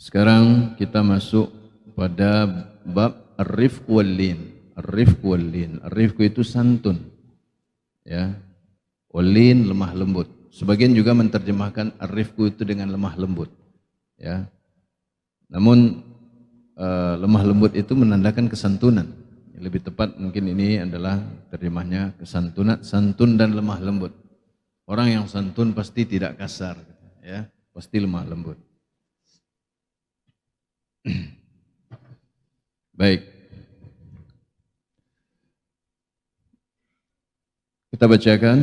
Sekarang kita masuk pada bab ar-rifq wal lin. Ar-rifq wal lin. Ar-rifq itu santun. Ya. Wal lin lemah lembut. Sebagian juga menerjemahkan ar-rifq itu dengan lemah lembut. Ya. Namun lemah lembut itu menandakan kesantunan. Lebih tepat mungkin ini adalah terjemahnya kesantunan, santun dan lemah lembut. Orang yang santun pasti tidak kasar, ya, pasti lemah lembut. Baik. Kita bacakan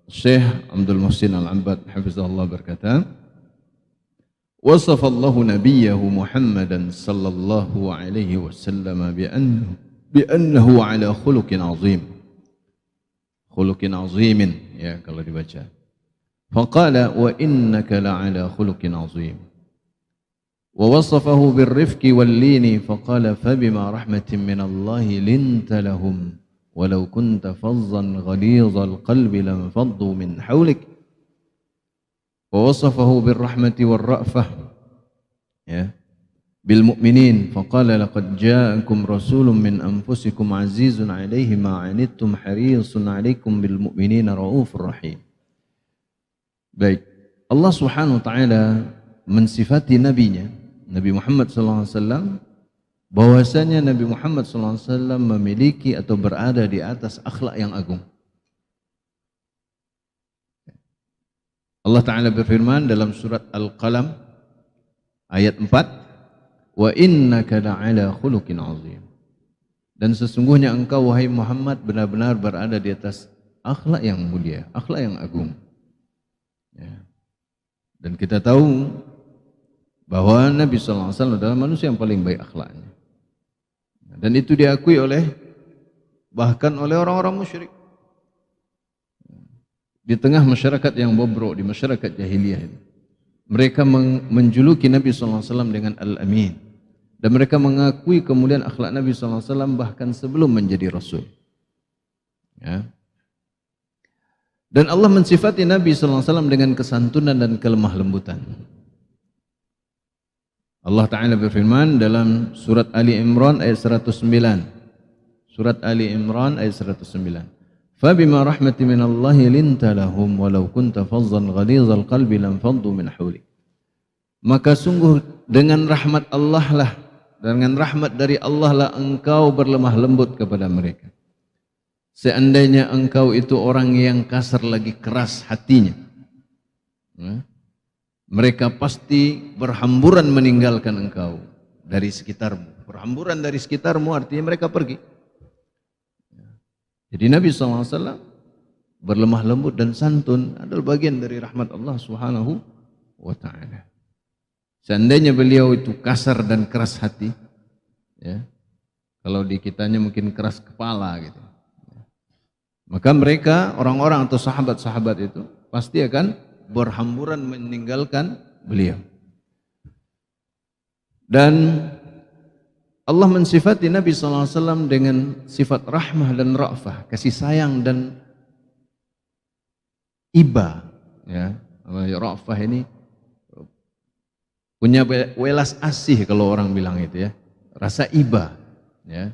Syekh Abdul Muhsin Al-Abbad hafizahullah berkata, "Wasafallahu nabiyahu Muhammadan sallallahu alaihi wasallam bi'annahu ala khuluqin azim." Khuluqin azimin, ya kalau dibaca. Faqala wa innaka la'ala khuluqin azim. ووصفه بالرفق واللين فقال فبما رحمة من الله لنت لهم ولو كنت فظا غليظ القلب لانفضوا من حولك ووصفه بالرحمة والرأفة بالمؤمنين فقال لقد جاءكم رسول من أنفسكم عزيز عليه ما عنتم حريص عليكم بالمؤمنين رؤوف رحيم. Baik, Allah Subhanahu wa taala mensifati nabinya Nabi Muhammad SAW bahwasanya Nabi Muhammad SAW memiliki atau berada di atas akhlak yang agung. Allah Ta'ala berfirman dalam surat Al-Qalam ayat 4, wa innaka la'ala khuluqin azim. Dan sesungguhnya engkau wahai Muhammad benar-benar berada di atas akhlak yang mulia, akhlak yang agung. Ya. Dan kita tahu bahwa Nabi SAW adalah manusia yang paling baik akhlaknya. Dan itu diakui bahkan oleh orang-orang musyrik. Di tengah masyarakat yang bobrok, di masyarakat jahiliyah ini. Mereka menjuluki Nabi SAW dengan Al-Amin. Dan mereka mengakui kemuliaan akhlak Nabi SAW bahkan sebelum menjadi Rasul. Ya. Dan Allah mensifati Nabi SAW dengan kesantunan dan kelemah lembutan. Allah Ta'ala berfirman dalam surat Ali Imran ayat 109. Surat Ali Imran ayat 109. فَبِمَا رَحْمَةٍ مِنَ اللَّهِ لِنْتَ لَهُمْ وَلَوْ كُنْتَ فَظًّا غَلِيظَ الْقَلْبِ لَانفَضُّوا مِنْ حَوْلِكَ. Maka sungguh dengan rahmat Allah lah, dengan rahmat dari Allah lah engkau berlemah lembut kepada mereka. Seandainya engkau itu orang yang kasar lagi keras hatinya, mereka pasti berhamburan meninggalkan engkau dari sekitarmu. Berhamburan dari sekitarmu artinya mereka pergi. Jadi Nabi SAW berlemah lembut dan santun adalah bagian dari rahmat Allah Subhanahu wa ta'ala. Seandainya beliau itu kasar dan keras hati, ya, kalau di kitanya mungkin keras kepala gitu, maka mereka orang-orang atau sahabat-sahabat itu pasti akan berhamburan meninggalkan beliau. Dan Allah mensifati Nabi SAW dengan sifat rahmah dan ra'fah, kasih sayang dan iba. Ya, ra'fah ini punya welas asih kalau orang bilang itu ya, rasa iba, ya,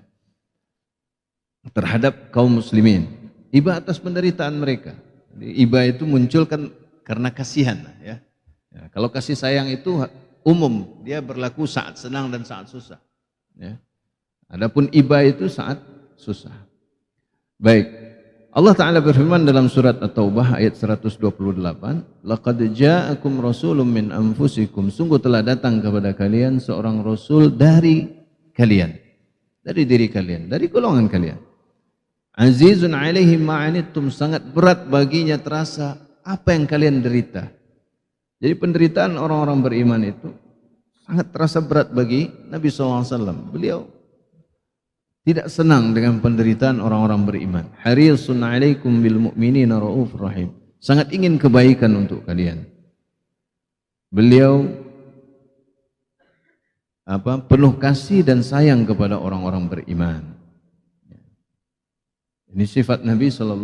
terhadap kaum muslimin, iba atas penderitaan mereka. Jadi, iba itu muncul kan karena kasihan, ya. Ya, kalau kasih sayang itu umum, dia berlaku saat senang dan saat susah. Ya. Adapun iba itu saat susah. Baik, Allah Ta'ala berfirman dalam surat At-Taubah ayat 128, laqad ja'akum rasulun min anfusikum, sungguh telah datang kepada kalian seorang rasul dari kalian, dari diri kalian, dari golongan kalian. Azizun alaihi ma'anittum, sangat berat baginya terasa apa yang kalian derita. Jadi penderitaan orang-orang beriman itu sangat terasa berat bagi Nabi SAW. Beliau tidak senang dengan penderitaan orang-orang beriman. Harisun alaikum bil mu'minina ra'uf rahim. Sangat ingin kebaikan untuk kalian. Beliau penuh kasih dan sayang kepada orang-orang beriman. Ini sifat Nabi SAW.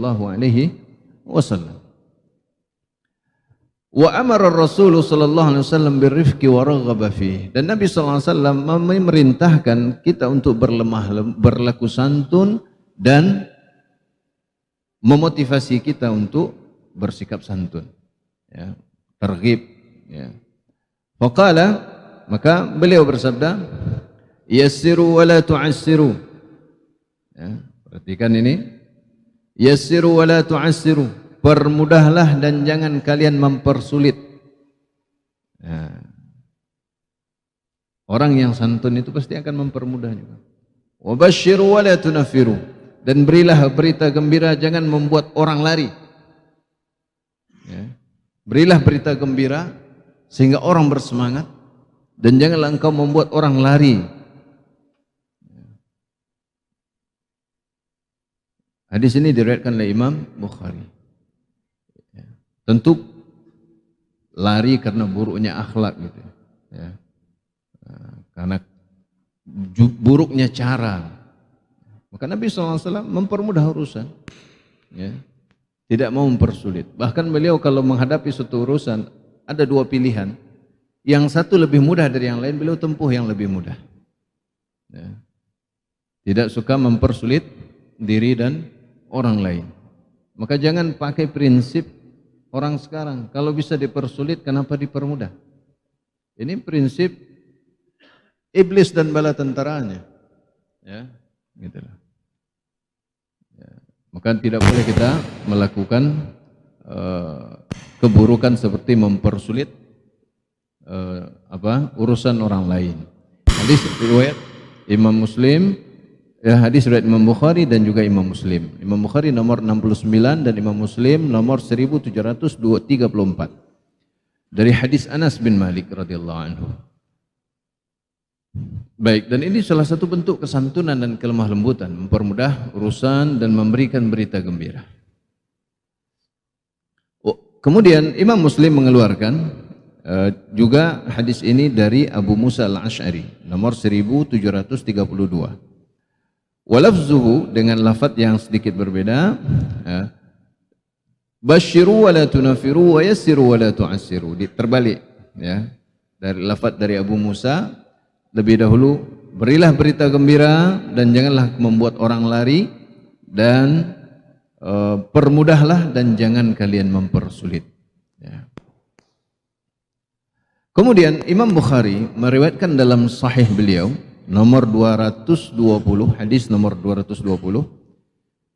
Wa amara Rasul sallallahu alaihi wasallam birrifqi wa raghaba fihi. Dan Nabi sallallahu alaihi wasallam memerintahkan kita untuk berlaku santun dan memotivasi kita untuk bersikap santun. Ya, targhib, ya. Faqala, maka beliau bersabda, yassiru wa la tu'assiru. Ya, perhatikan ini. Yassiru wa la tu'assiru. Permudahlah dan jangan kalian mempersulit. Ya. Orang yang santun itu pasti akan mempermudah juga. Wa basyiru wa la tunaffiru. Dan berilah berita gembira, jangan membuat orang lari. Ya. Berilah berita gembira sehingga orang bersemangat, dan janganlah engkau membuat orang lari. Hadis ini diriwayatkan oleh Imam Bukhari. Tentu lari karena buruknya akhlak gitu ya. Karena buruknya cara. Maka Nabi SAW mempermudah urusan ya. Tidak mau mempersulit. Bahkan beliau kalau menghadapi suatu urusan ada dua pilihan. Yang satu lebih mudah dari yang lain, beliau tempuh yang lebih mudah ya. Tidak suka mempersulit diri dan orang lain. Maka jangan pakai prinsip orang sekarang, kalau bisa dipersulit kenapa dipermudah? Ini prinsip iblis dan bala tentaranya. Ya, gitulah. Ya. Maka tidak boleh kita melakukan keburukan seperti mempersulit urusan orang lain. Hadis riwayat Imam Muslim. Ya, hadis riwayat Imam Bukhari dan juga Imam Muslim. Imam Bukhari nomor 69 dan Imam Muslim nomor 1734. Dari hadis Anas bin Malik radhiyallahu anhu. Baik, dan ini salah satu bentuk kesantunan dan kelemah lembutan, mempermudah urusan dan memberikan berita gembira. Kemudian Imam Muslim mengeluarkan juga hadis ini dari Abu Musa al-Ash'ari nomor 1732. Walafzuhu, dengan lafaz yang sedikit berbeda, basyiru wa la tunafiru wa yassiru wa la tu'assiru. Terbalik ya. Dari lafaz dari Abu Musa lebih dahulu, berilah berita gembira dan janganlah membuat orang lari, dan permudahlah dan jangan kalian mempersulit ya. Kemudian Imam Bukhari meriwayatkan dalam sahih beliau nomor 220, hadis nomor 220.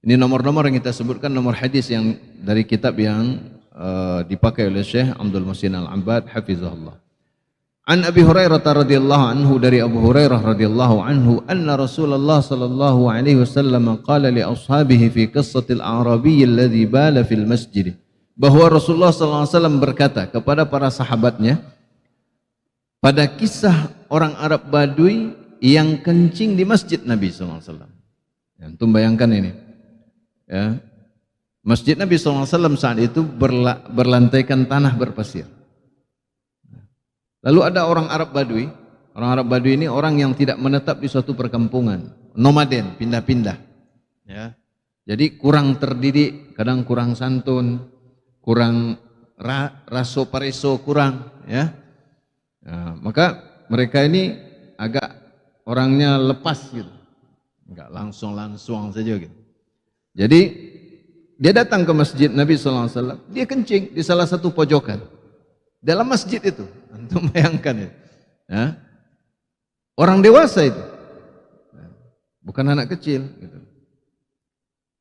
Ini nomor-nomor yang kita sebutkan, nomor hadis yang dari kitab yang dipakai oleh Syekh Abdul Muhsin Al-Abbad hafizahullah. An Abi Hurairah radhiyallahu anhu, dari Abu Hurairah radhiyallahu anhu, anna Rasulullah sallallahu alaihi wasallam qala li ashabihi fi qissatil Arabiy alladhi bala fil masjid. Bahwa Rasulullah sallallahu alaihi wasallam berkata kepada para sahabatnya pada kisah orang Arab Badui yang kencing di masjid Nabi SAW. Antum bayangkan ini. Ya. Masjid Nabi SAW saat itu berlantaikan tanah berpasir. Lalu ada orang Arab Badui. Orang Arab Badui ini orang yang tidak menetap di suatu perkampungan. Nomaden, pindah-pindah. Ya. Jadi kurang terdidik, kadang kurang santun, kurang raso pareso, kurang. Ya. Nah, maka mereka ini agak orangnya lepas gitu, enggak langsung saja gitu. Jadi dia datang ke masjid Nabi SAW, dia kencing di salah satu pojokan dalam masjid itu. Antum bayangkan ya, orang dewasa itu, bukan anak kecil gitu.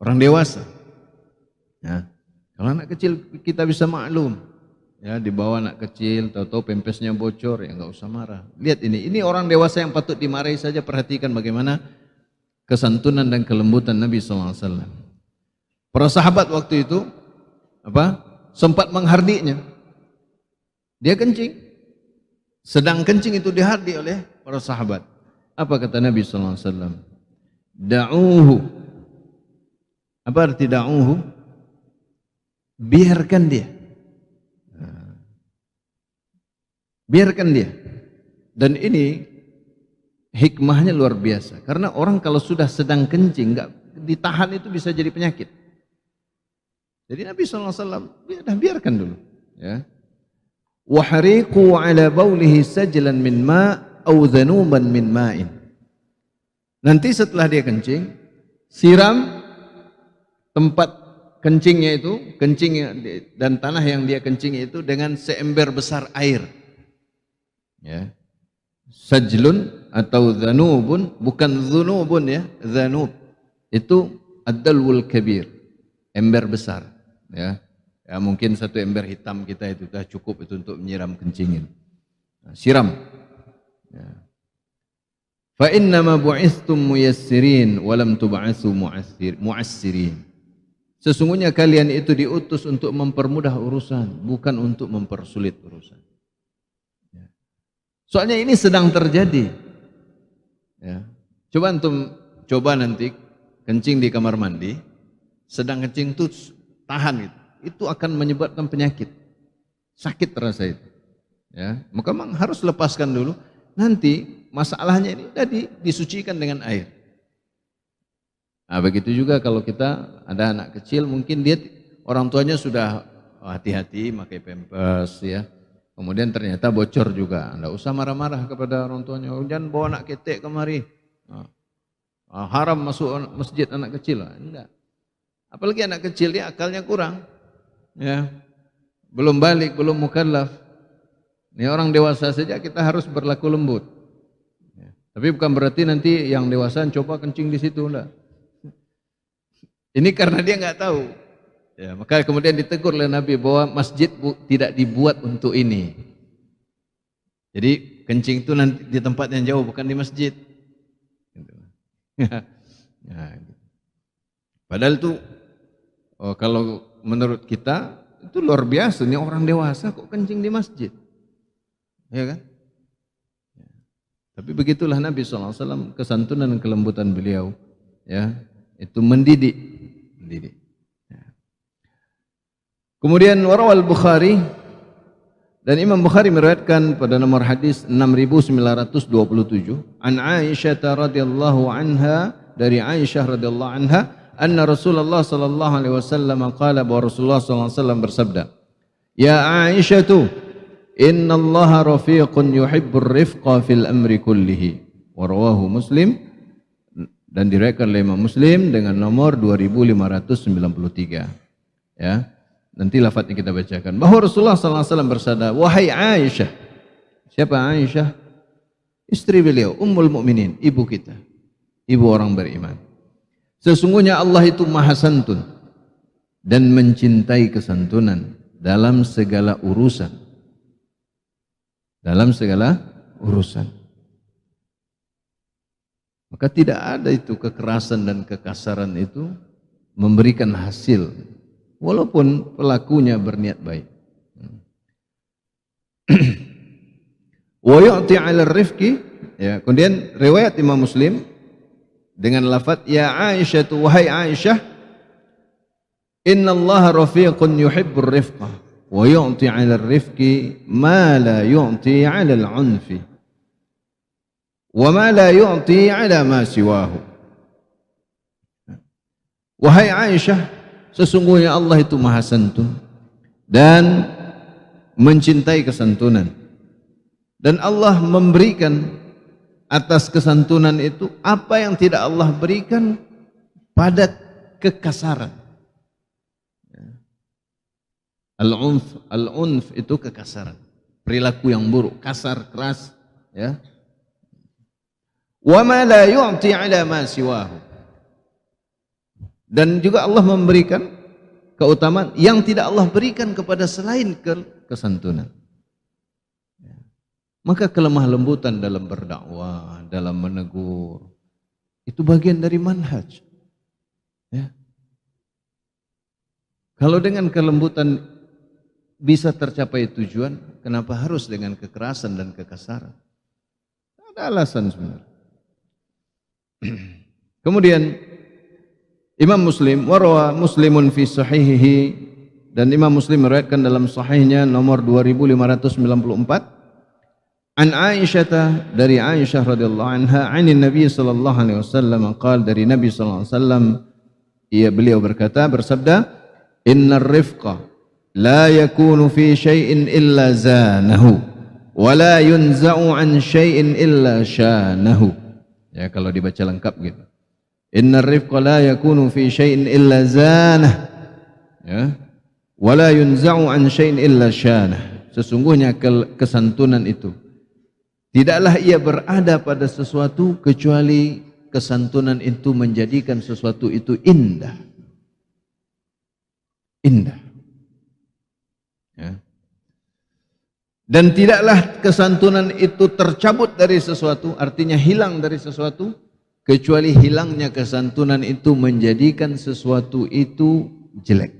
Orang dewasa ya. Kalau anak kecil kita bisa maklum ya, dibawa anak kecil, tahu-tahu pempesnya bocor, ya nggak usah marah. Lihat ini orang dewasa yang patut dimarahi saja. Perhatikan bagaimana kesantunan dan kelembutan Nabi SAW. Para sahabat waktu itu sempat menghardiknya. Dia kencing, sedang kencing itu dihardik oleh para sahabat. Apa kata Nabi SAW? Da'uhu. Apa arti da'uhu? Biarkan dia. Biarkan dia. Dan ini hikmahnya luar biasa. Karena orang kalau sudah sedang kencing, nggak ditahan, itu bisa jadi penyakit. Jadi Nabi SAW biarkan dulu. Ya. wa hariqu ala baulihi sajlan min ma' aw dhanuban min ma'in. Nanti setelah dia kencing, siram tempat kencingnya itu, kencing dan tanah yang dia kencing itu dengan seember besar air. Ya. Sajlun atau dhanubun, bukan dhunubun ya, dhanub. Itu ad-dalwul kabir, ember besar, ya. Ya mungkin satu ember hitam kita itu sudah cukup itu untuk menyiram kencingin. Nah, siram. Ya. Fa innama bu'ithtum muyassirin wa lam tub'atsu mu'assirin. Sesungguhnya kalian itu diutus untuk mempermudah urusan, bukan untuk mempersulit urusan. Ya. Soalnya ini sedang terjadi. Ya. Coba nanti kencing di kamar mandi, sedang kencing itu tahan gitu. Itu akan menyebabkan penyakit, sakit terasa itu. Ya, maka memang harus lepaskan dulu. Nanti masalahnya ini tadi disucikan dengan air. Nah, begitu juga kalau kita ada anak kecil, mungkin dia orang tuanya sudah hati-hati pakai pampers ya. Kemudian ternyata bocor juga. Enggak usah marah-marah kepada orang tuanya. Jangan bawa anak ketek kemari. Haram masuk masjid anak kecil. Enggak. Apalagi anak kecil dia akalnya kurang. Ya, belum balik, belum mukallaf. Ini orang dewasa saja kita harus berlaku lembut. Ya. Tapi bukan berarti nanti yang dewasa coba kencing di situ, enggak. Ini karena dia nggak tahu. Ya, maka kemudian ditegur oleh Nabi bahwa masjid tidak dibuat untuk ini. Jadi kencing itu nanti di tempat yang jauh, bukan di masjid. Ya, gitu. Padahal itu kalau menurut kita itu luar biasa, nih orang dewasa kok kencing di masjid, ya kan? Ya. Tapi begitulah Nabi SAW, kesantunan dan kelembutan beliau, ya itu mendidik. Ya. Kemudian warawal Bukhari, dan Imam Bukhari meriwayatkan pada nomor hadis 6927 an Aisyah radhiyallahu anha, dari Aisyah radhiyallahu anha, anna Rasulullah sallallahu alaihi wasallam qala, bahwa Rasulullah sallallahu alaihi wasallam bersabda, ya Aisyatu, innallaha rafiqun yuhibbur rifqa fil amri kullihi, wa rawahu Muslim, dan diriwayatkan oleh Imam Muslim dengan nomor 2593. Ya, nanti lafadznya kita bacakan, bahwa Rasulullah sallallahu alaihi wasallam bersabda, wahai Aisyah. Siapa Aisyah? Istri beliau, Ummul Mukminin, ibu kita, ibu orang beriman. Sesungguhnya Allah itu maha santun dan mencintai kesantunan dalam segala urusan. Dalam segala urusan. Maka tidak ada itu kekerasan dan kekasaran itu memberikan hasil, walaupun pelakunya berniat baik. Wa yu'ti 'ala rifqi, ya, kemudian riwayat Imam Muslim dengan lafaz ya Aisyah, wahai Aisyah, innallaha rafiqun yuhibbur rifqa wa yu'ti 'ala ar-rifqi ma la yu'ti 'ala al-'unfi wa ma la yu'ti 'ala ma siwahu. Wahai Aisyah, sesungguhnya Allah itu maha santun dan mencintai kesantunan, dan Allah memberikan atas kesantunan itu apa yang tidak Allah berikan pada kekasaran. Al-unf itu kekasaran, perilaku yang buruk, kasar, keras, ya. Wa ma la yu'ti 'ala ma siwahu. Dan juga Allah memberikan keutamaan yang tidak Allah berikan kepada selain kesantunan. Maka kelemah lembutan dalam berdakwah, dalam menegur, itu bagian dari manhaj. Ya. Kalau dengan kelembutan bisa tercapai tujuan, kenapa harus dengan kekerasan dan kekasaran? Tidak ada alasan sebenarnya. Kemudian Imam Muslim, warawa Muslimun fi sahihihi, dan Imam Muslim meriwayatkan dalam sahihnya nomor 2594, an Aisyah, dari Aisyah radhiyallahu anha, anin Nabi sallallahu alaihi wasallam qala, dari Nabi sallallahu alaihi wasallam beliau berkata, bersabda, innar rifqa la yakunu fi syai'in illa zanahu wa la yunza'u an syai'in illa syanahu. Ya, kalau dibaca lengkap gitu. Innar rifqa la yakunu fi syai'in illa zanah. Ya. Wa la yunza'u an syai'in illa syanah. Sesungguhnya kesantunan itu tidaklah ia berada pada sesuatu kecuali kesantunan itu menjadikan sesuatu itu indah. Indah. Ya. Dan tidaklah kesantunan itu tercabut dari sesuatu, artinya hilang dari sesuatu, kecuali hilangnya kesantunan itu menjadikan sesuatu itu jelek.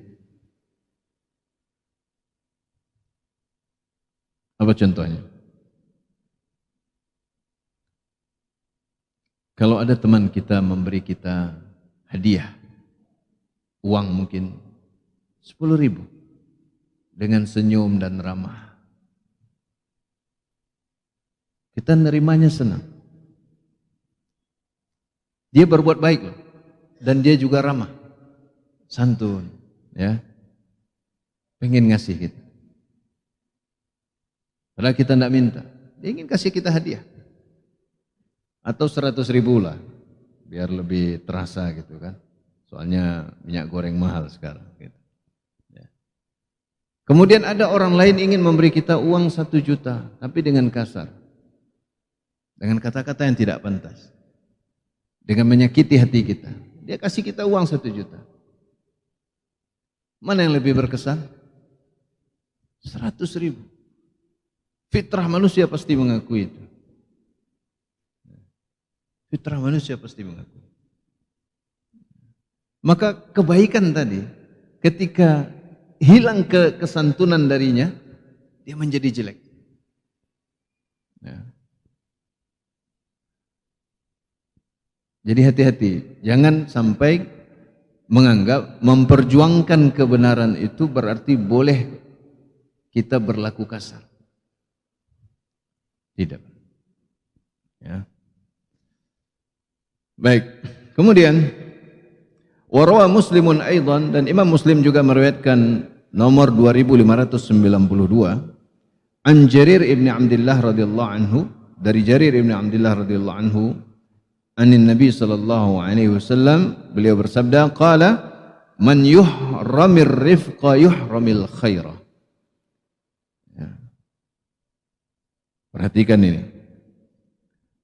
Apa contohnya? Kalau ada teman kita memberi kita hadiah, uang mungkin 10.000 dengan senyum dan ramah, kita nerimanya senang. Dia berbuat baik loh, dan dia juga ramah, santun, ya, pengen ngasih kita. Padahal kita tidak minta, dia ingin kasih kita hadiah. Atau 100.000 lah, biar lebih terasa gitu kan. Soalnya minyak goreng mahal sekarang. Gitu. Ya. Kemudian ada orang lain ingin memberi kita uang 1 juta, tapi dengan kasar. Dengan kata-kata yang tidak pantas. Dengan menyakiti hati kita. Dia kasih kita uang 1 juta. Mana yang lebih berkesan? 100.000. Fitrah manusia pasti mengakui itu. Fitrah manusia pasti mengakui. Maka kebaikan tadi, ketika hilang kesantunan darinya, dia menjadi jelek. Ya. Jadi hati-hati, jangan sampai menganggap memperjuangkan kebenaran itu berarti boleh kita berlaku kasar. Tidak. Ya. Baik. Kemudian warawa Muslimun aidan, dan Imam Muslim juga meriwayatkan nomor 2592 an Jarir ibn Abdullah radhiyallahu anhu, dari Jarir ibn Abdullah radhiyallahu anhu, anin Nabi sallallahu alaihi wasallam, beliau bersabda, qala man yuhramir rifqa yuhramil khaira. Ya. Perhatikan ini.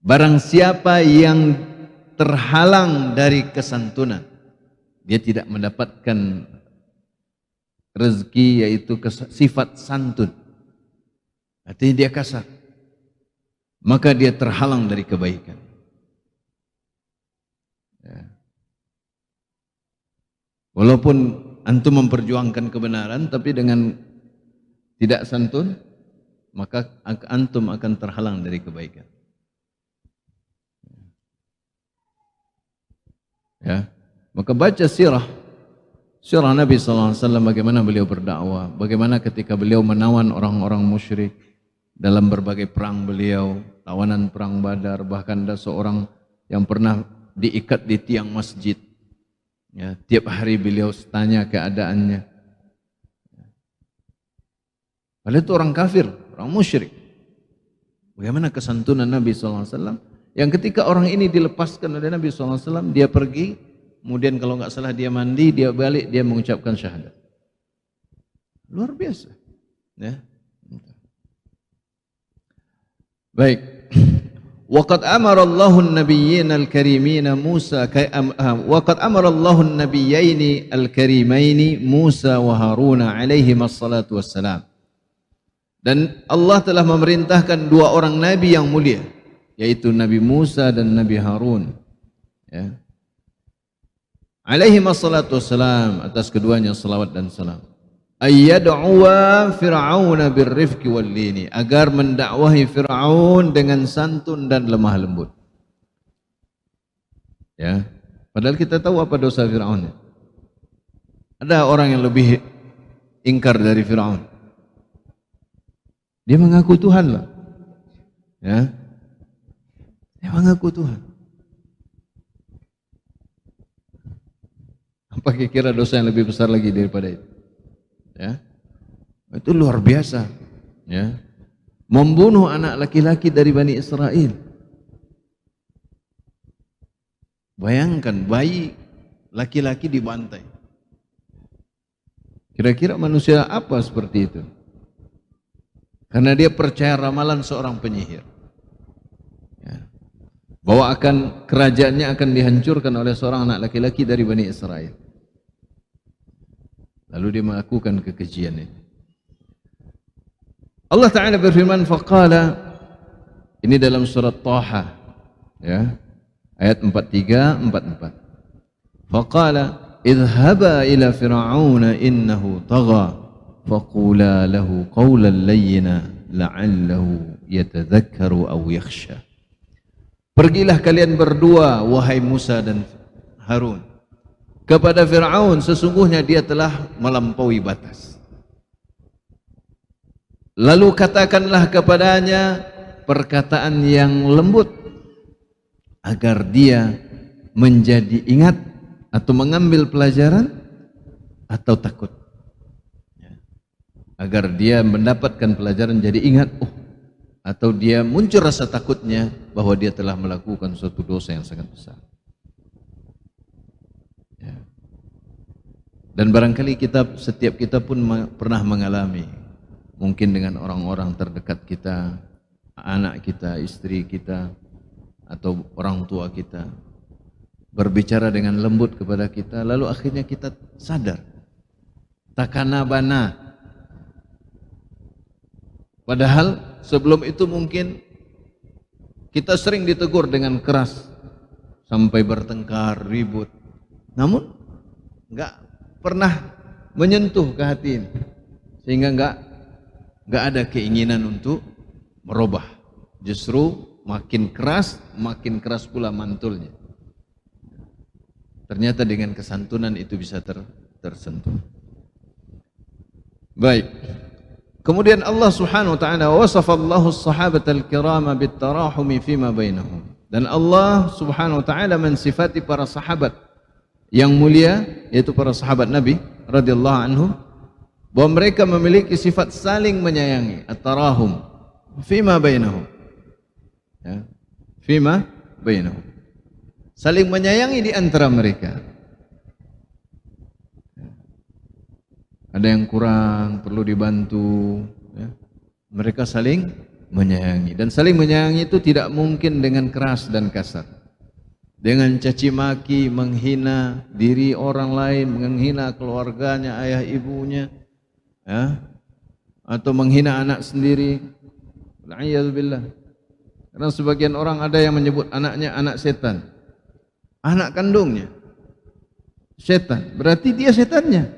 Barang siapa yang terhalang dari kesantunan, dia tidak mendapatkan rezeki, yaitu sifat santun, artinya dia kasar, maka dia terhalang dari kebaikan. Ya. Walaupun antum memperjuangkan kebenaran, tapi dengan tidak santun, maka antum akan terhalang dari kebaikan. Ya, maka baca sirah Nabi sallallahu alaihi wasallam, bagaimana beliau berdakwah, bagaimana ketika beliau menawan orang-orang musyrik dalam berbagai perang beliau, tawanan perang Badar, bahkan ada seorang yang pernah diikat di tiang masjid. Ya, tiap hari beliau tanya keadaannya. Padahal itu orang kafir, orang musyrik. Bagaimana kesantunan Nabi sallallahu alaihi wasallam? Yang ketika orang ini dilepaskan oleh Nabi SAW, dia pergi, kemudian kalau nggak salah dia mandi, dia balik, dia mengucapkan syahadat. Luar biasa. Ya. Baik. Waqad amara Allahu an-nabiyyin al-karimin Musa waqad amara Allahu an-nabiyyin al-karimain Musa wa Haruna alaihi wassalatu wassalam. Dan Allah telah memerintahkan 2 orang nabi yang mulia, yaitu Nabi Musa dan Nabi Harun, ya. Alaihi wassalatu wassalam, atas keduanya salawat dan salam. Ayyad'uwa Fir'auna birrifqi wal lini, agar mendakwahi Fir'aun dengan santun dan lemah lembut. Ya, padahal kita tahu apa dosa Fir'aun. Ada orang yang lebih ingkar dari Fir'aun. Dia mengaku Tuhan lah. Ya. Dia mengaku Tuhan. Apa kira dosa yang lebih besar lagi daripada itu? Ya. Itu luar biasa, ya. Membunuh anak laki-laki dari Bani Israel. Bayangkan bayi laki-laki dibantai. Kira-kira manusia apa seperti itu? Karena dia percaya ramalan seorang penyihir, ya, bahwa kerajaannya akan dihancurkan oleh seorang anak laki-laki dari Bani Israel. Lalu dia melakukan kekejian itu. Allah Ta'ala berfirman, faqala, ini dalam surat Taha, ya, ayat 43, 44. Faqala idhhaba ila fir'auna innahu tagha faqula lahu qawlan layyina la'allahu yatadhakkaru aw yakhsha. Pergilah kalian berdua wahai Musa dan Harun kepada Fir'aun, sesungguhnya dia telah melampaui batas. Lalu katakanlah kepadanya perkataan yang lembut agar dia menjadi ingat atau mengambil pelajaran atau takut, agar dia mendapatkan pelajaran jadi ingat, atau dia muncul rasa takutnya bahwa dia telah melakukan suatu dosa yang sangat besar. Ya. Dan barangkali setiap kita pun pernah mengalami, mungkin dengan orang-orang terdekat kita, anak kita, istri kita, atau orang tua kita, berbicara dengan lembut kepada kita, lalu akhirnya kita sadar, takana bana. Padahal sebelum itu mungkin kita sering ditegur dengan keras, sampai bertengkar, ribut, namun enggak pernah menyentuh ke hati ini, sehingga enggak ada keinginan untuk merubah. Justru makin keras pula mantulnya. Ternyata dengan kesantunan itu bisa tersentuh. Baik. Kemudian Allah Subhanahu wa taala wasafallahu as-sahabatal kirama bit-tarahumi fima bainahum. Dan Allah Subhanahu wa taala mensifati para sahabat yang mulia, yaitu para sahabat Nabi radhiyallahu anhum, bahwa mereka memiliki sifat saling menyayangi, at-tarahum fima bainahum. Ya, fima bainahum. Saling menyayangi di antara mereka. Ada yang kurang, perlu dibantu, ya. Mereka saling menyayangi, dan saling menyayangi itu tidak mungkin dengan keras dan kasar, dengan caci maki, menghina diri orang lain, menghina keluarganya, ayah ibunya, ya, atau menghina anak sendiri. Alhamdulillah. Karena sebagian orang ada yang menyebut anaknya anak setan, anak kandungnya setan, berarti dia setannya.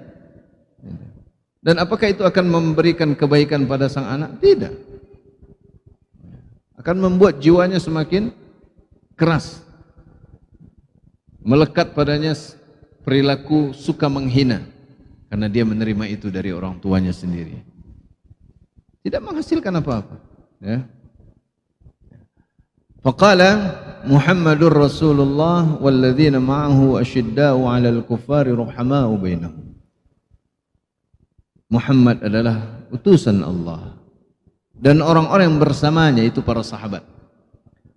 Dan apakah itu akan memberikan kebaikan pada sang anak? Tidak. Akan membuat jiwanya semakin keras, melekat padanya perilaku suka menghina, karena dia menerima itu dari orang tuanya sendiri. Tidak menghasilkan apa-apa, ya. Faqala Muhammadur Rasulullah walladzina ma'ahu asyidda'u 'alal kuffari ruhama'u bainahum. Muhammad adalah utusan Allah, dan orang-orang yang bersamanya itu para sahabat.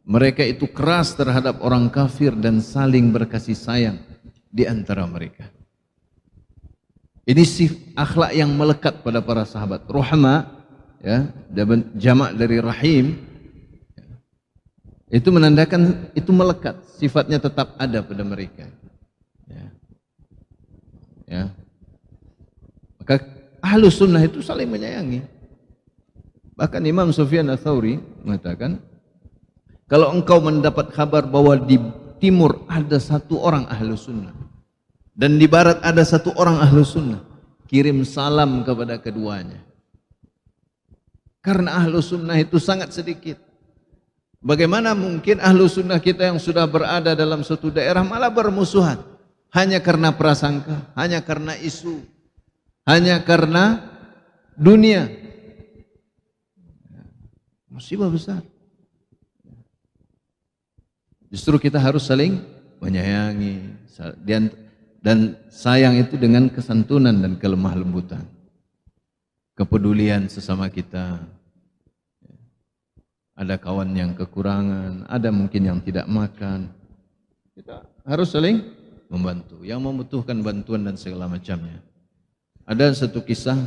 Mereka itu keras terhadap orang kafir dan saling berkasih sayang di antara mereka. Ini akhlak yang melekat pada para sahabat. Ruhama, ya, jamak dari rahim, itu menandakan itu melekat, sifatnya tetap ada pada mereka. Ya. Ya. Maka Ahlus Sunnah itu saling menyayangi. Bahkan Imam Sufyan Ats-Tsauri mengatakan, kalau engkau mendapat kabar bahwa di timur ada satu orang Ahlus Sunnah dan di barat ada satu orang Ahlus Sunnah, kirim salam kepada keduanya. Karena Ahlus Sunnah itu sangat sedikit. Bagaimana mungkin Ahlus Sunnah kita yang sudah berada dalam suatu daerah malah bermusuhan hanya karena prasangka, hanya karena isu, hanya karena dunia? Musibah besar. Justru kita harus saling menyayangi, dan sayang itu dengan kesantunan dan kelemah lembutan. kepedulian sesama kita. Ada kawan yang kekurangan, ada mungkin yang tidak makan. Kita harus saling membantu yang membutuhkan bantuan dan segala macamnya. Ada satu kisah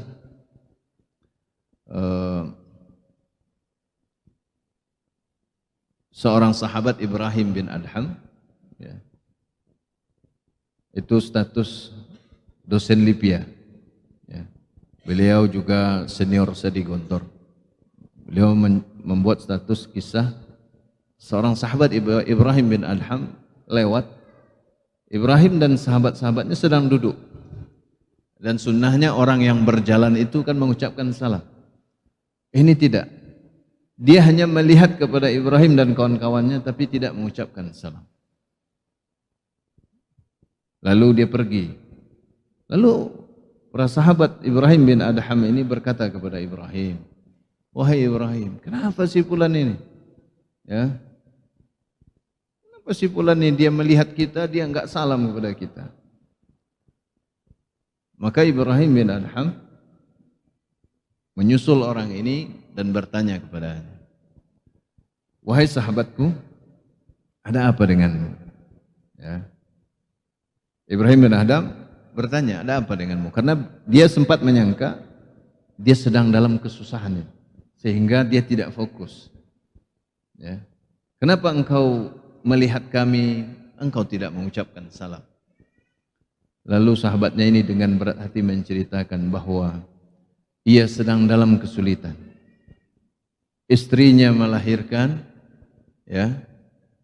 seorang sahabat Ibrahim bin Adham, ya, itu status dosen Libya, ya. Beliau juga senior saya di Gontor. Beliau membuat status kisah seorang sahabat Ibrahim bin Adham lewat. Ibrahim dan sahabat-sahabatnya sedang duduk, dan sunnahnya orang yang berjalan itu kan mengucapkan salam. Ini tidak. Dia hanya melihat kepada Ibrahim dan kawan-kawannya tapi tidak mengucapkan salam. Lalu dia pergi. Lalu para sahabat Ibrahim bin Adham ini berkata kepada Ibrahim, "Wahai Ibrahim, kenapa si fulan ini? Ya. Kenapa si fulan ini dia melihat kita, dia enggak salam kepada kita?" Maka Ibrahim bin Adham menyusul orang ini dan bertanya kepadanya, "Wahai sahabatku, ada apa denganmu?" Ya. Ibrahim bin Adham bertanya, "Ada apa denganmu?" Karena dia sempat menyangka dia sedang dalam kesusahan, sehingga dia tidak fokus. Ya. "Kenapa engkau melihat kami, engkau tidak mengucapkan salam?" Lalu sahabatnya ini dengan berat hati menceritakan bahwa ia sedang dalam kesulitan. Istrinya melahirkan, ya,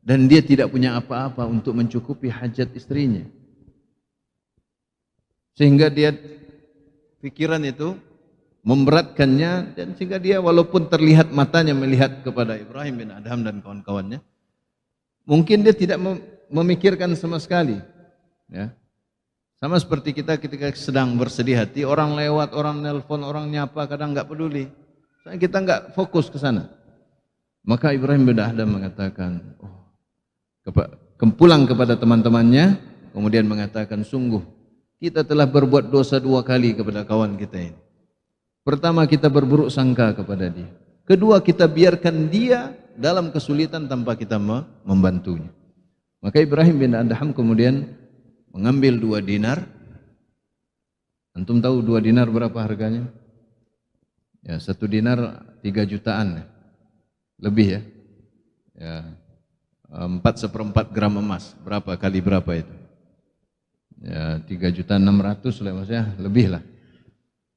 dan dia tidak punya apa-apa untuk mencukupi hajat istrinya. Sehingga dia pikiran itu memberatkannya, dan sehingga dia walaupun terlihat matanya melihat kepada Ibrahim bin Adham dan kawan-kawannya, mungkin dia tidak memikirkan sama sekali, ya. Sama seperti kita ketika sedang bersedih hati, orang lewat, orang nelpon, orang nyapa, kadang enggak peduli. Kita enggak fokus ke sana. Maka Ibrahim bin Adham mengatakan, pulang kepada teman-temannya, kemudian mengatakan, "Sungguh kita telah berbuat dosa 2 kali kepada kawan kita ini. Pertama, kita berburuk sangka kepada dia. Kedua, kita biarkan dia dalam kesulitan tanpa kita membantunya." Maka Ibrahim bin Adham kemudian mengambil 2 dinar. Antum tahu 2 dinar berapa harganya? Ya, 1 dinar 3 jutaan, lebih ya. Ya, 4/4 gram emas. Berapa kali berapa itu? Ya, 3.600.000 lah, maksudnya lebih lah.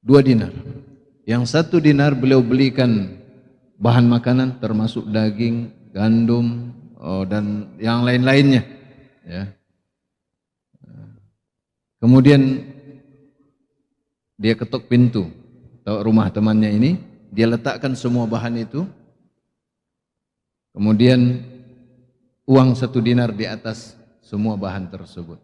2 dinar. Yang 1 dinar beliau belikan bahan makanan termasuk daging, gandum, dan yang lain-lainnya. Ya. Kemudian dia ketuk pintu rumah temannya ini, dia letakkan semua bahan itu, kemudian uang 1 dinar di atas semua bahan tersebut.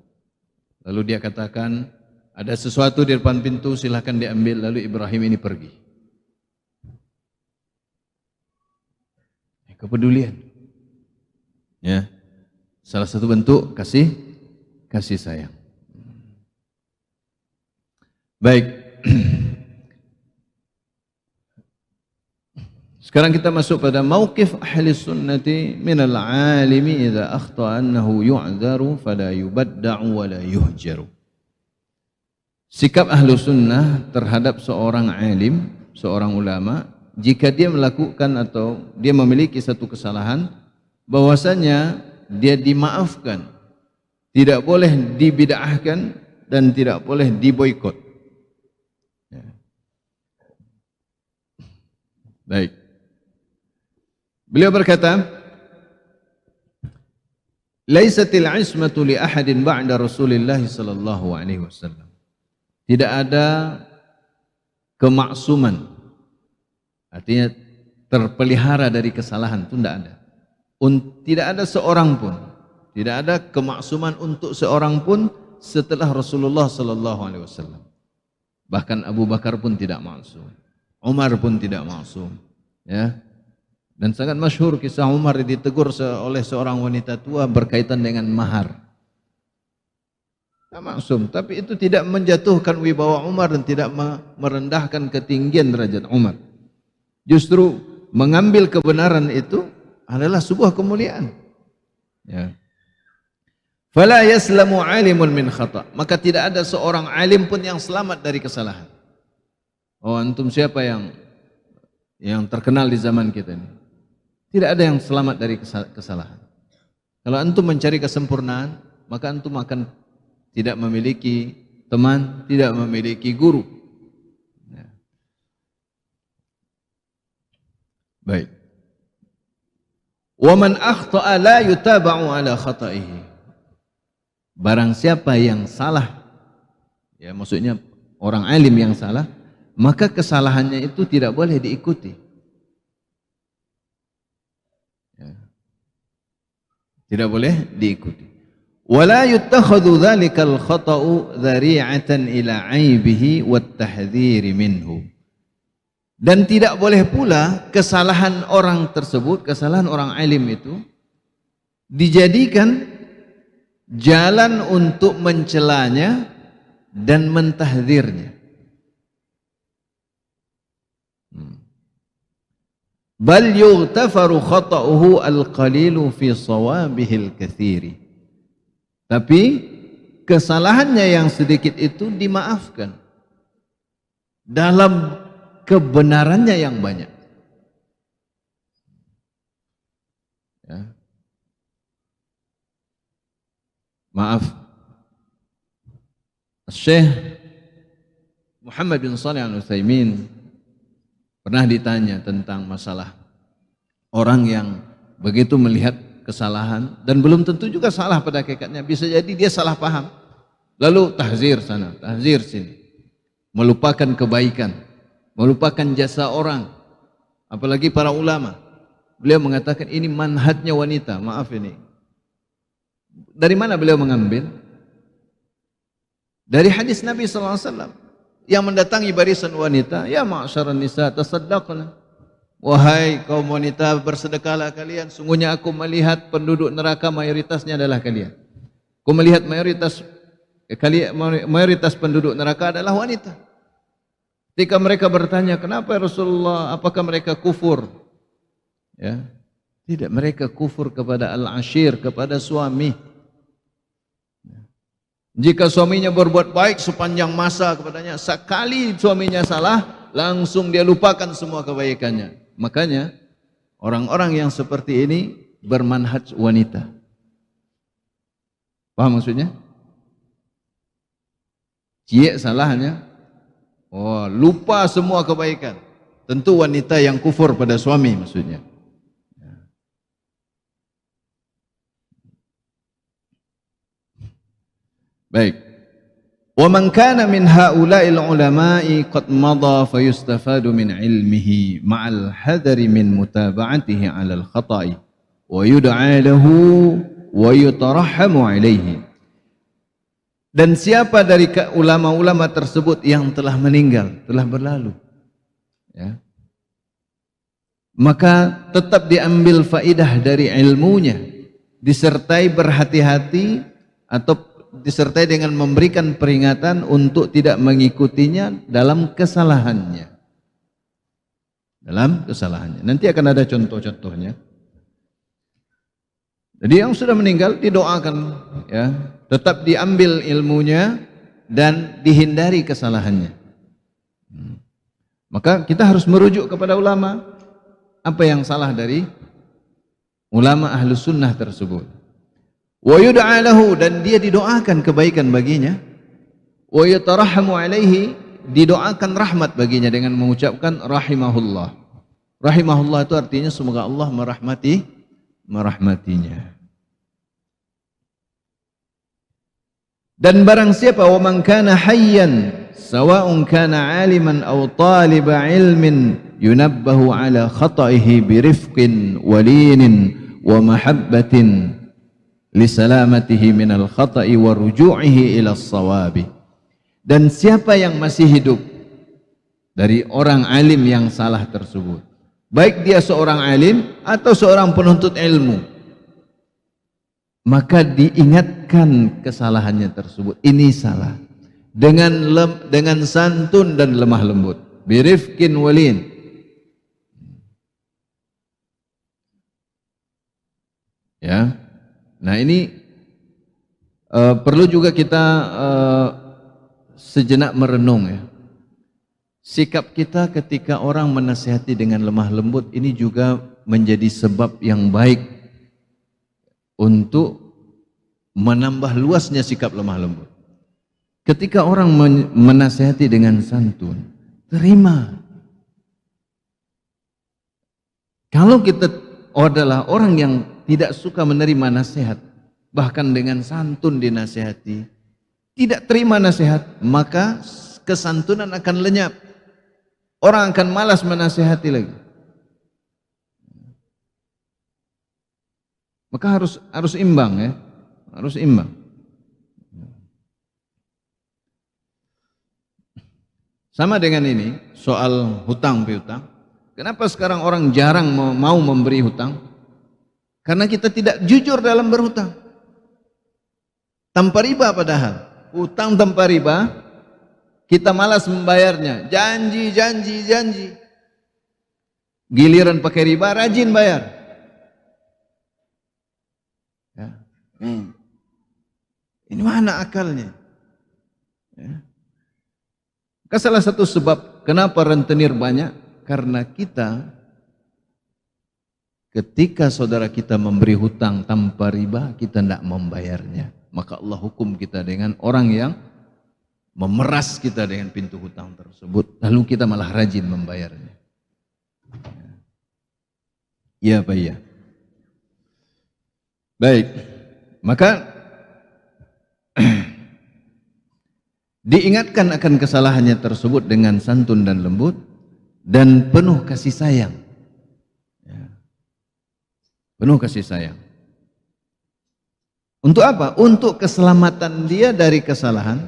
Lalu dia katakan, "Ada sesuatu di depan pintu, silahkan diambil." Lalu Ibrahim ini pergi. Kepedulian, ya, salah satu bentuk kasih sayang. Baik. Sekarang kita masuk pada mauqif ahli sunnati minal alimi idza akhta annahu yu'dharu fala yubadda'u wa la yuhjaru. Sikap ahlu sunnah terhadap seorang alim, seorang ulama, jika dia melakukan atau dia memiliki satu kesalahan, bahwasanya dia dimaafkan, tidak boleh dibid'ahkan dan tidak boleh diboikot. Baik. Beliau berkata, "Laisatil ismatu li ahadin ba'da Rasulillah sallallahu alaihi wasallam." Tidak ada kemaksuman, artinya terpelihara dari kesalahan, itu tidak ada. Tidak ada seorang pun, tidak ada kemaksuman untuk seorang pun setelah Rasulullah sallallahu alaihi wasallam. Bahkan Abu Bakar pun tidak maksum, Umar pun tidak maksum, ya. Dan sangat masyhur kisah Umar ditegur oleh seorang wanita tua berkaitan dengan mahar. maksum, tapi itu tidak menjatuhkan wibawa Umar dan tidak merendahkan ketinggian derajat Umar. Justru mengambil kebenaran itu adalah sebuah kemuliaan. Ya. Fala yaslamu alimun min khata'. Maka tidak ada seorang alim pun yang selamat dari kesalahan. Oh, antum siapa yang terkenal di zaman kita ini? Tidak ada yang selamat dari kesalahan. Kalau antum mencari kesempurnaan, maka antum akan tidak memiliki teman, tidak memiliki guru. Ya. Baik. Wa man akhta'a la yutaba'u ala khata'ihi. Barang siapa yang salah, ya maksudnya orang alim yang salah, maka kesalahannya itu tidak boleh diikuti. Ya. Tidak boleh diikuti. Wala yuttakhadhu dhalikal khata'u dhari'atan ila 'aibihi wat tahdhiri minhu. Dan tidak boleh pula kesalahan orang tersebut, kesalahan orang alim itu dijadikan jalan untuk mencelanya dan mentahdzirnya. Bal yughtafaru khata'uhu al-qalilu fi shawabihil katsiri. Tapi kesalahannya yang sedikit itu dimaafkan dalam kebenarannya yang banyak. Ya. Maaf, Syekh Muhammad bin Shalih Al-Utsaimin pernah ditanya tentang masalah orang yang begitu melihat kesalahan dan belum tentu juga salah pada hakikatnya, bisa jadi dia salah paham, lalu tahzir sana, tahzir sini, melupakan kebaikan, melupakan jasa orang, apalagi para ulama. Beliau mengatakan ini manhajnya wanita. Maaf, ini dari mana beliau mengambil? Dari hadis Nabi SAW yang mendatangi barisan wanita, ya ma'syaran nisa tasaddaqna, wahai kaum wanita bersedekahlah kalian, sungguhnya aku melihat penduduk neraka mayoritasnya adalah kalian. Aku melihat mayoritas penduduk neraka adalah wanita. Ketika mereka bertanya, kenapa ya Rasulullah, apakah mereka kufur? Ya, tidak, mereka kufur kepada al-ashir, kepada suami. Jika suaminya berbuat baik sepanjang masa kepadanya, sekali suaminya salah, langsung dia lupakan semua kebaikannya. Makanya orang-orang yang seperti ini bermanhaj wanita. Paham maksudnya? Cie salahnya, oh lupa semua kebaikan. Tentu wanita yang kufur pada suami maksudnya. Baik. Wa man kana min haula'il ulama'i qad madha fayustafadu min ilmihi ma'al hadari min mutaba'atihi 'alal khata'i wa yud'a lahu wa yutarahhamu 'alaihi. Dan siapa dari ulama-ulama tersebut yang telah meninggal, telah berlalu, ya, maka tetap diambil faidah dari ilmunya, disertai berhati-hati atau disertai dengan memberikan peringatan untuk tidak mengikutinya dalam kesalahannya. Dalam kesalahannya. Nanti akan ada contoh-contohnya. Jadi yang sudah meninggal didoakan, ya, tetap diambil ilmunya dan dihindari kesalahannya. Maka kita harus merujuk kepada ulama. Apa yang salah dari ulama ahlus sunnah tersebut? Wa yud'a lahu, dan dia didoakan kebaikan baginya. Wa yutarahhamu alaihi, didoakan rahmat baginya dengan mengucapkan rahimahullah. Rahimahullah itu artinya semoga Allah merahmatinya. Dan barang siapa, wa man kana hayyan sawa'un kana 'aliman aw taliba 'ilmin yunabbahu 'ala khata'ihi birifqin walinin wa mahabbatin lisalamatihi minal khata'i wa ruju'ihi ila shawabi. Dan siapa yang masih hidup dari orang alim yang salah tersebut, baik dia seorang alim atau seorang penuntut ilmu, maka diingatkan kesalahannya tersebut. Ini salah. Dengan santun dan lemah lembut. Birifkin walin. Ya. Nah, ini perlu juga kita sejenak merenung ya. Sikap kita ketika orang menasihati dengan lemah lembut ini juga menjadi sebab yang baik untuk menambah luasnya sikap lemah lembut. Ketika orang menasihati dengan santun, terima. Kalau kita adalah orang yang tidak suka menerima nasihat, bahkan dengan santun dinasihati, tidak terima nasihat, maka kesantunan akan lenyap. Orang akan malas menasihati lagi. Maka harus imbang ya, harus imbang. Sama dengan ini soal hutang piutang. Kenapa sekarang orang jarang mau memberi hutang? Karena kita tidak jujur dalam berhutang. Tanpa riba padahal. Hutang tanpa riba, kita malas membayarnya. Janji. Giliran pakai riba, rajin bayar. Ya. Ini mana akalnya? Ya. Salah satu sebab kenapa rentenir banyak, karena kita ketika saudara kita memberi hutang tanpa riba, kita tidak membayarnya. Maka Allah hukum kita dengan orang yang memeras kita dengan pintu hutang tersebut, lalu kita malah rajin membayarnya. Iya Pak, iya. Baik, maka diingatkan akan kesalahannya tersebut dengan santun dan lembut dan penuh kasih sayang. Penuh kasih sayang. Untuk apa? Untuk keselamatan dia dari kesalahan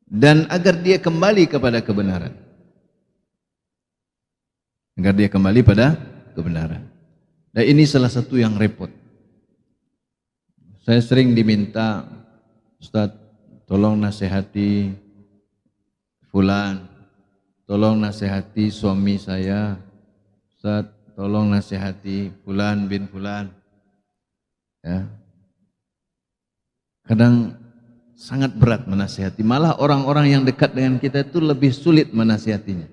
dan agar dia kembali kepada kebenaran. Agar dia kembali pada kebenaran. Dan ini salah satu yang repot. Saya sering diminta, Ustaz, tolong nasihati fulan, tolong nasihati suami saya, Ustaz, tolong nasihati fulan bin fulan. Ya. Kadang sangat berat menasihati, malah orang-orang yang dekat dengan kita itu lebih sulit menasihatinya.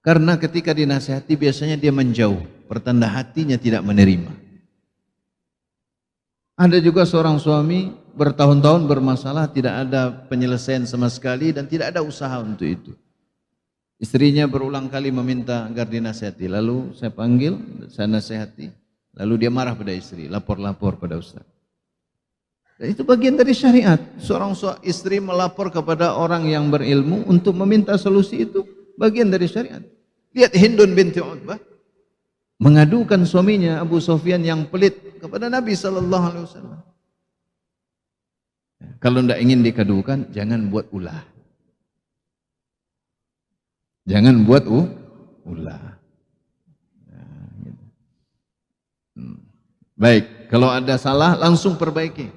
Karena ketika dinasihati biasanya dia menjauh, pertanda hatinya tidak menerima. Ada juga seorang suami bertahun-tahun bermasalah, tidak ada penyelesaian sama sekali dan tidak ada usaha untuk itu. Istrinya berulang kali meminta agar dinasihati, lalu saya panggil, saya nasihati, lalu dia marah pada istri, lapor-lapor pada ustaz. Dan itu bagian dari syariat. Seorang istri melapor kepada orang yang berilmu untuk meminta solusi, itu bagian dari syariat. Lihat Hindun binti Utbah mengadukan suaminya Abu Sufyan yang pelit kepada Nabi SAW. Kalau tidak ingin dikadukan, jangan buat ulah. Jangan buat ulah. Gitu. Baik, kalau ada salah langsung perbaiki,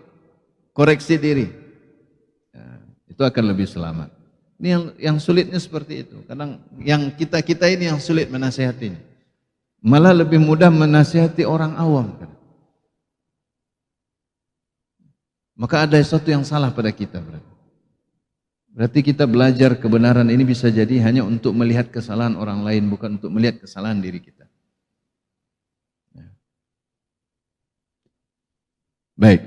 koreksi diri. Itu akan lebih selamat. Ini yang sulitnya seperti itu. Kadang yang kita ini yang sulit menasihatinya. Malah lebih mudah menasihati orang awam. Maka ada sesuatu yang salah pada kita. Berarti kita belajar kebenaran ini bisa jadi hanya untuk melihat kesalahan orang lain, bukan untuk melihat kesalahan diri kita. Baik.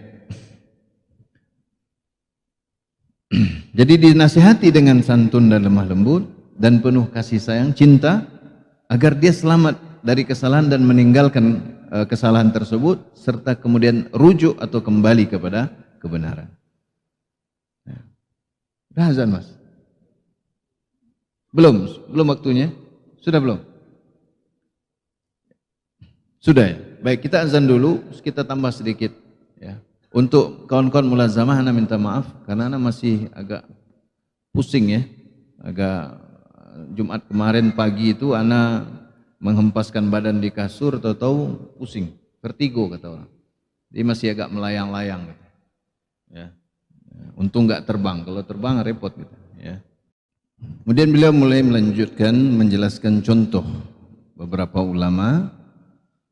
Jadi dinasihati dengan santun dan lemah lembut dan penuh kasih sayang, cinta, agar dia selamat dari kesalahan dan meninggalkan kesalahan tersebut, serta kemudian rujuk atau kembali kepada kebenaran. Dah azan mas? Belum waktunya? Sudah belum? Sudah ya? Baik, kita azan dulu, kita tambah sedikit ya. Untuk kawan-kawan mulazamah, ana minta maaf karena ana masih agak pusing ya. Agak Jumat kemarin pagi itu ana menghempaskan badan di kasur, tahu-tahu pusing, vertigo kata orang. Dia masih agak melayang-layang gitu. Ya. Untung nggak terbang, kalau terbang repot gitu. Ya. Kemudian beliau mulai melanjutkan menjelaskan contoh beberapa ulama.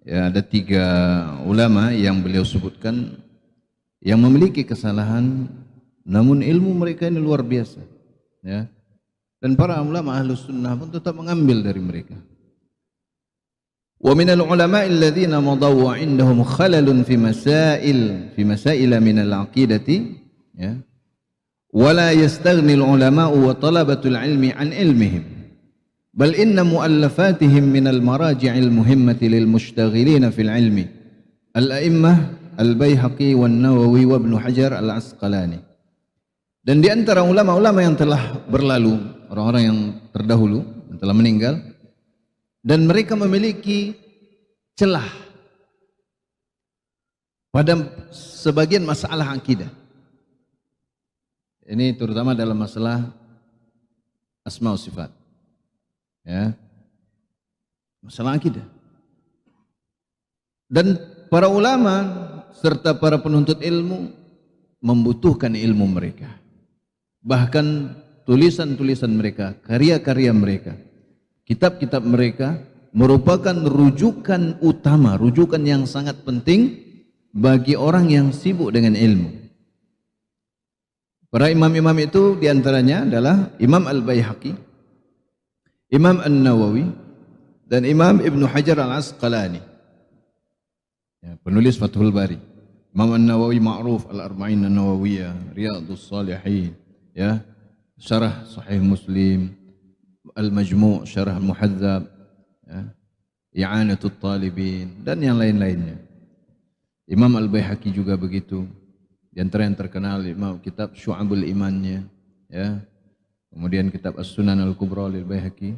Ya, ada 3 ulama yang beliau sebutkan yang memiliki kesalahan, namun ilmu mereka ini luar biasa. Ya. Dan para ulama Ahlus Sunnah pun tetap mengambil dari mereka. Wa minal ulama'i alladhina madaw wa indahum khalalun fi masail min al-aqidati, ya. Wala yastaghni al-ulama'u wa talabatul ilmi an ilmihim. Bal inna mu'allafatihim min al-maraji'il muhimmati lil mushtaghilina fil ilmi. Al-a'immah Al-Baihaqi wa Nawawi wa Ibn Hajar Al-Asqalani. Dan di antara ulama-ulama yang telah berlalu, orang-orang yang terdahulu, yang telah meninggal, dan mereka memiliki celah pada sebagian masalah akidah. Ini terutama dalam masalah asma wa sifat. Ya. Masalah akidah. Dan para ulama serta para penuntut ilmu membutuhkan ilmu mereka. Bahkan tulisan-tulisan mereka, karya-karya mereka, kitab-kitab mereka merupakan rujukan utama, rujukan yang sangat penting bagi orang yang sibuk dengan ilmu. Para imam-imam itu diantaranya adalah Imam Al-Baihaqi, Imam An-Nawawi, dan Imam Ibn Hajar Al-Asqalani, ya, penulis Fathul Bari. Imam An-Nawawi ma'ruf Al-Arba'in An-Nawawiyah, Riyadhus Shalihin, ya, Syarah Sahih Muslim, Al-Majmu' Syarah Muhadzab, ya, I'anatut Talibin, dan yang lain-lainnya. Imam Al-Baihaqi juga begitu. Di antara yang terkenal Imam kitab Syu'abul Imannya, ya. Kemudian kitab As-Sunan Al-Kubra lil Baihaqi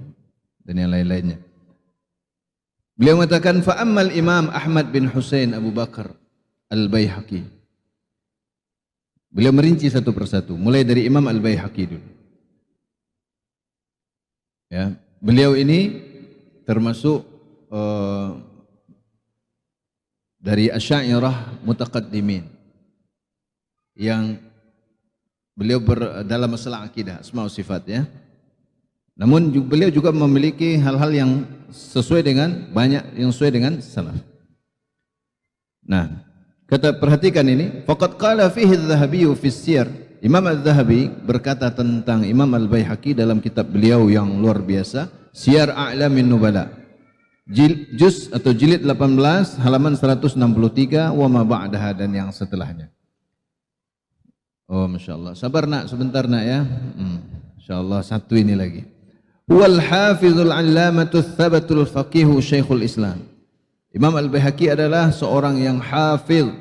dan yang lain-lainnya. Beliau mengatakan fa ammal Imam Ahmad bin Husain Abu Bakar Al-Baihaqi. Beliau merinci satu persatu, mulai dari Imam Al-Baihaqi dulu. Ya, beliau ini termasuk dari Asy'ariyah mutaqaddimin yang beliau dalam masalah akidah, asma wa sifat, ya. Namun beliau juga memiliki hal-hal yang sesuai dengan banyak yang sesuai dengan salaf. Nah, perhatikan ini, faqad qala fihi adz-Dzahabi fi Siyar. Imam Az-Zahabi berkata tentang Imam Al-Baihaqi dalam kitab beliau yang luar biasa, Siyar A'lamin Nubala. Juz atau jilid 18 halaman 163 wa ma ba'daha dan yang setelahnya. Oh, Masya Allah. Sabar nak, sebentar nak ya. Insya Allah satu ini lagi. Wal hafizul allamatu thabatul faqihu syekhul Islam. Imam Al-Baihaqi adalah seorang yang hafiz,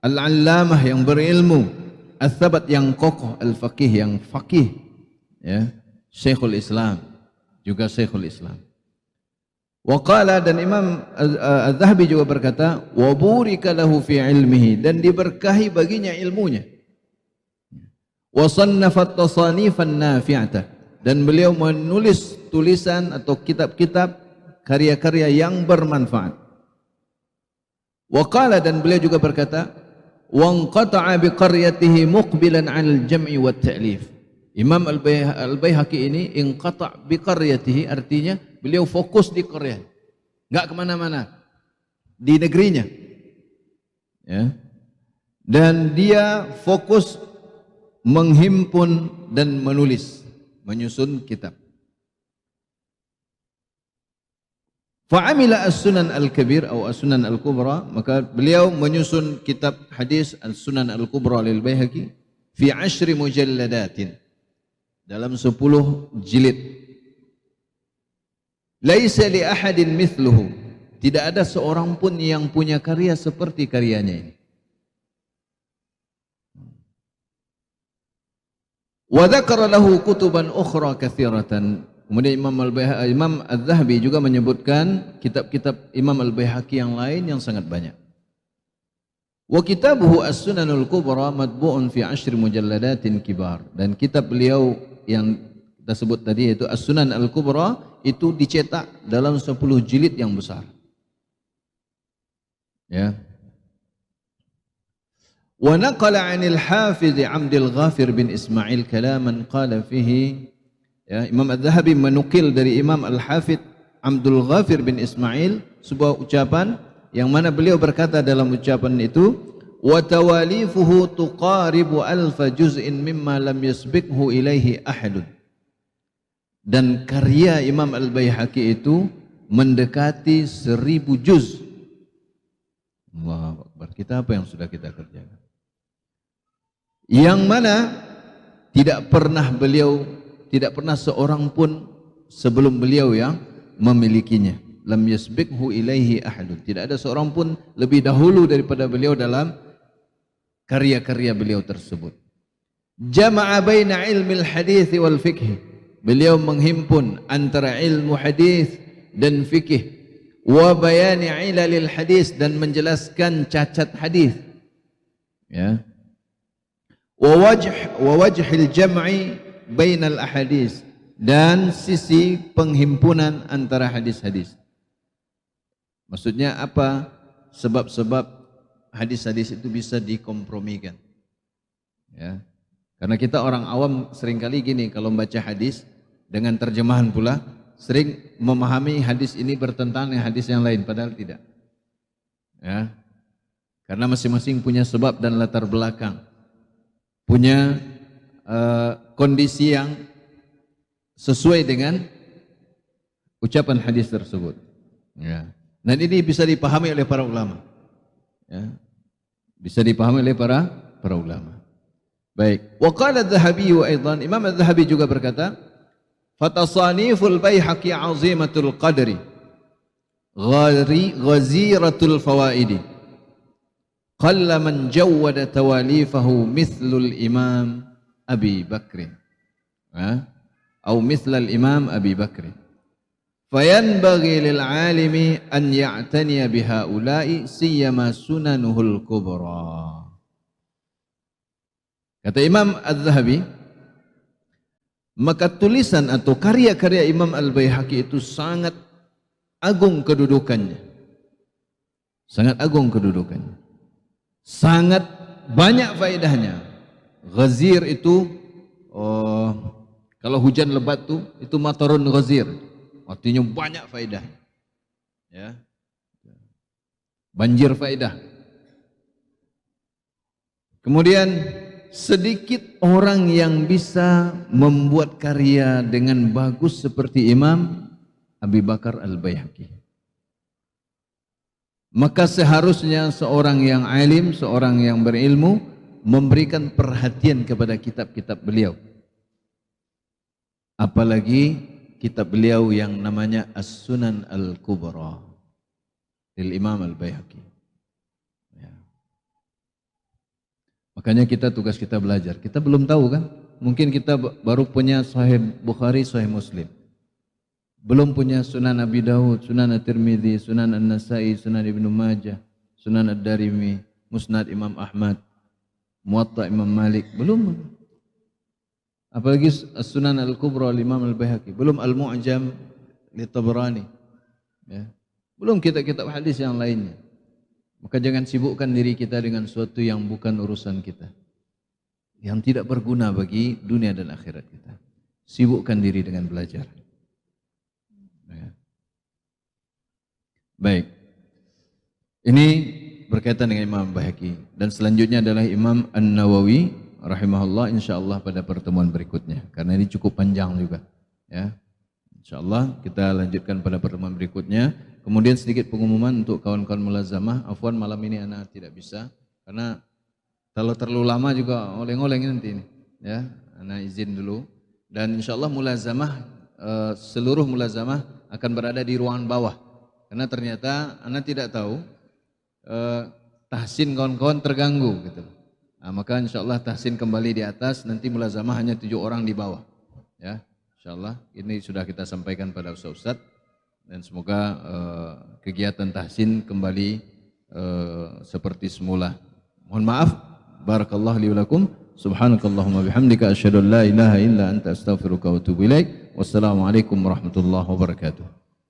al-allamah yang berilmu, al-thabat yang kokoh, al-faqih yang faqih, ya, syekhul Islam, juga syekhul Islam. Wa qala, dan Imam Az-Zahabi juga berkata, wa burika lahu fi ilmihi, dan diberkahi baginya ilmunya. Wa sannafat tasanifan nafi'ata, dan beliau menulis tulisan atau kitab-kitab karya-karya yang bermanfaat. Wa qala, dan beliau juga berkata, wa anqata'a bi qaryatihi muqbilan 'alal jam'i wat ta'lif. Imam Al-Baihaqi ini inqata' bi qaryatihi, artinya beliau fokus di Korea, enggak kemana-mana, di negerinya, ya. Dan dia fokus menghimpun dan menulis, menyusun kitab. Fa'amila as-sunan al-kabir atau as-sunan al-kubra, maka beliau menyusun kitab hadis as-sunan al-kubra lil Baihaqi fi 10 mujalladatin, dalam 10 jilid. Laisa li ahadin mithluhu, tidak ada seorang pun yang punya karya seperti karyanya ini. Wa dzakara lahu kutuban ukhra katsiratan. Kemudian Imam Az-Zahabi juga menyebutkan kitab-kitab Imam Al-Baihaqi yang lain yang sangat banyak. Wa kitabuhu As-Sunanul Kubra matbu'un fi 10 mujalladatin kibar, dan kitab beliau yang kita sebut tadi yaitu As-Sunan Al-Kubra itu dicetak dalam 10 jilid yang besar. Ya. Wa naqala 'anil Hafiz Abdul Ghafir bin Ismail kalaman qala fihi, ya, Imam Az-Zahabi menukil dari Imam Al-Hafidz Abdul Ghafir bin Ismail sebuah ucapan yang mana beliau berkata dalam ucapan itu, wa tawalifuhu tuqaribu alfa juz'in mimma lam yasbiqhu ilaihi ahadun. Dan karya Imam Al-Baihaqi itu mendekati 1000 juz. Allahu Akbar. Kita apa yang sudah kita kerjakan? Yang mana tidak pernah seorang pun sebelum beliau yang memilikinya. Lam yasbiqhu ilaihi ahadun. Tidak ada seorang pun lebih dahulu daripada beliau dalam karya-karya beliau tersebut. Jama'a baina ilmi al-hadits wal fiqh. Beliau menghimpun antara ilmu hadis dan fikih, wa bayani ilalil hadis, dan menjelaskan cacat hadis, ya, wa wajhil jam'i bainal ahadis, dan sisi penghimpunan antara hadis-hadis. Maksudnya apa? Sebab-sebab hadis-hadis itu bisa dikompromikan, ya. Karena kita orang awam seringkali gini, kalau membaca hadis dengan terjemahan pula sering memahami hadis ini bertentangan dengan hadis yang lain, padahal tidak, ya. Karena masing-masing punya sebab dan latar belakang, punya kondisi yang sesuai dengan ucapan hadis tersebut, ya. Dan ini bisa dipahami oleh para ulama, ya. Bisa dipahami oleh para ulama. Baik. Wa qala Az-Zahabi aidan, Imam Az-Zahabi juga berkata, fatasaniful Baihaqi 'azimatul qadri ghaziratul fawaidi qalla man jawwada tawalifahu mithlul Imam Abi Bakr, atau mithlal Imam Abi Bakr, fayanbaghi lil 'alimi an ya'taniya bihaula'i siyama sunanuhul kubra. Kata Imam Az-Zahabi, maka tulisan atau karya-karya Imam Al-Baihaqi itu sangat agung kedudukannya. Sangat agung kedudukannya. Sangat banyak faedahnya. Ghazir itu, kalau hujan lebat itu matarun ghazir. Artinya banyak faedah. Ya. Banjir faedah. Kemudian sedikit orang yang bisa membuat karya dengan bagus seperti Imam Abi Bakar Al-Baihaqi. Maka seharusnya seorang yang alim, seorang yang berilmu memberikan perhatian kepada kitab-kitab beliau. Apalagi kitab beliau yang namanya As-Sunan Al-Kubra dari Imam Al-Baihaqi. Makanya tugas kita belajar. Kita belum tahu kan? Mungkin kita baru punya Sahih Bukhari, Sahih Muslim. Belum punya Sunan Abi Dawud, Sunan At-Tirmidzi, Sunan An-Nasai, Sunan Ibnu Majah, Sunan Ad-Darimi, Musnad Imam Ahmad, Muwatta Imam Malik. Belum. Apalagi Sunan Al-Kubra Imam Al-Baihaqi. Belum Al-Mu'jam li Tabrani. Ya. Belum kitab-kitab hadis yang lainnya. Maka jangan sibukkan diri kita dengan sesuatu yang bukan urusan kita, yang tidak berguna bagi dunia dan akhirat kita. Sibukkan diri dengan belajar. Baik. Ini berkaitan dengan Imam Baihaqi. Dan selanjutnya adalah Imam An-Nawawi rahimahullah, insyaallah pada pertemuan berikutnya. Karena ini cukup panjang juga, ya. Insyaallah kita lanjutkan pada pertemuan berikutnya. Kemudian sedikit pengumuman untuk kawan-kawan mulazamah. Afwan, malam ini ana tidak bisa karena kalau terlalu lama juga oleng-oleng nanti ini, ya. Ana izin dulu. Dan insyaallah mulazamah, seluruh mulazamah akan berada di ruangan bawah. Karena ternyata ana tidak tahu tahsin kawan-kawan terganggu gitu. Nah, maka insyaallah tahsin kembali di atas, nanti mulazamah hanya 7 orang di bawah, ya. Insyaallah ini sudah kita sampaikan pada Ustaz, dan semoga kegiatan tahsin kembali seperti semula. Mohon maaf. Barakallahu li wa lakum. Subhanakallahumma bihamdika asyhadu an la ilaha illa anta astaghfiruka wa atubu ilaik. Wassalamualaikum warahmatullahi wabarakatuh.